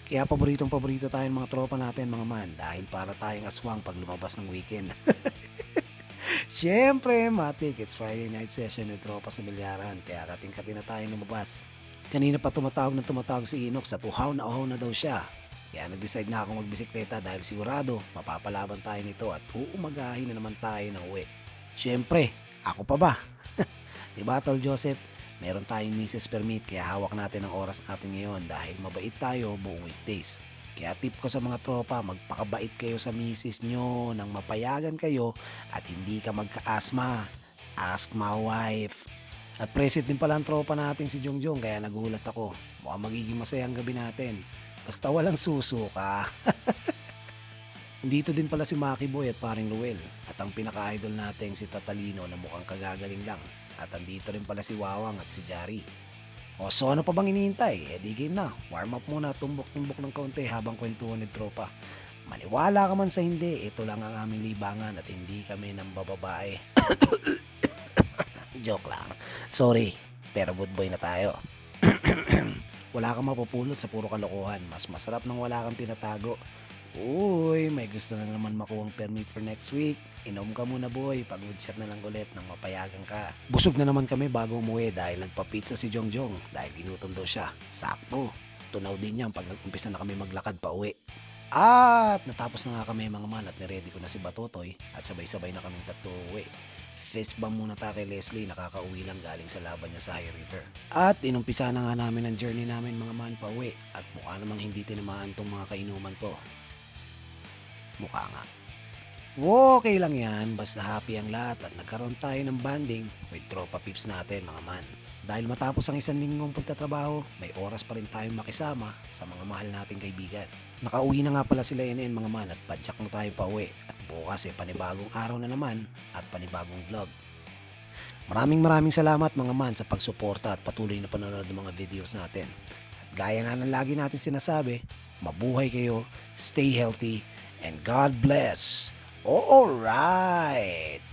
Kaya paboritong-paborito tayong mga tropa natin mga man dahil para tayong aswang pag lumabas ng weekend. Siyempre, matik, it's Friday night session with tropa sa Milyaran kaya kating-kati na tayong lumabas. Kanina pa tumatawag si Inox sa uhaw na daw siya. Kaya nag-decide na akong magbisikleta dahil sigurado mapapalaban tayo nito at uumagahin na naman tayo ng uwi. Siyempre, ako pa ba? Diba Tol Joseph? Meron tayong Mrs. Permit kaya hawak natin ang oras natin ngayon dahil mabait tayo buong weekdays. Kaya tip ko sa mga tropa, magpakabait kayo sa misis nyo nang mapayagan kayo at hindi ka magka-asthma. Ask my wife. At preset din pala ang tropa natin si Jongjong kaya nagulat ako. Mukhang magiging masaya ang gabi natin. Basta walang susuka. Dito din pala si Maki Boy at paring Ruel at ang pinaka-idol natin si Tatalino na mukhang kagagaling lang. At andito rin pala si Wawang at si Jari. O so ano pa bang iniintay? Eh di game na. Warm up muna, tumbok-tumbok ng kaunti habang kwentuhan ni tropa. Maniwala ka man sa hindi, ito lang ang aming libangan at hindi kami ng bababae. Joke lang. Sorry, pero good boy na tayo. Wala kang mapupulot sa puro kalokohan. Mas masarap nang wala kang tinatago. Uy, may gusto na naman makuhang permit for next week. Inom ka muna boy, pag-chat na lang ulit nang mapayagan ka. Busog na naman kami bago umuwi dahil nagpa-pizza si Jongjong dahil ginutom daw siya. Sakto, tunaw din yan pag nag-umpisa na kami maglakad pa uwi. At natapos na nga kami mga man at niready ko na si Batotoy at sabay-sabay na kaming tatlo uwi. Fist bump muna ta kay Leslie, nakakauwi lang galing sa laban niya sa High River. At inumpisa na nga namin ang journey namin mga man pa uwi at mukha namang hindi tinamaan tong mga kainuman ko. Mukha nga. Okay lang yan, basta happy ang lahat at nagkaroon tayo ng banding with tropa pips natin mga man. Dahil matapos ang isang linggong pagtatrabaho, may oras pa rin tayong makisama sa mga mahal nating kaibigan. Nakauwi na nga pala sila NN mga man at padyak na tayo pa uwi. At bukas panibagong araw na naman at panibagong vlog. Maraming salamat mga man sa pagsuporta at patuloy na panonood ng mga videos natin. At gaya nga ng lagi natin sinasabi, mabuhay kayo, stay healthy, and God bless. Alright!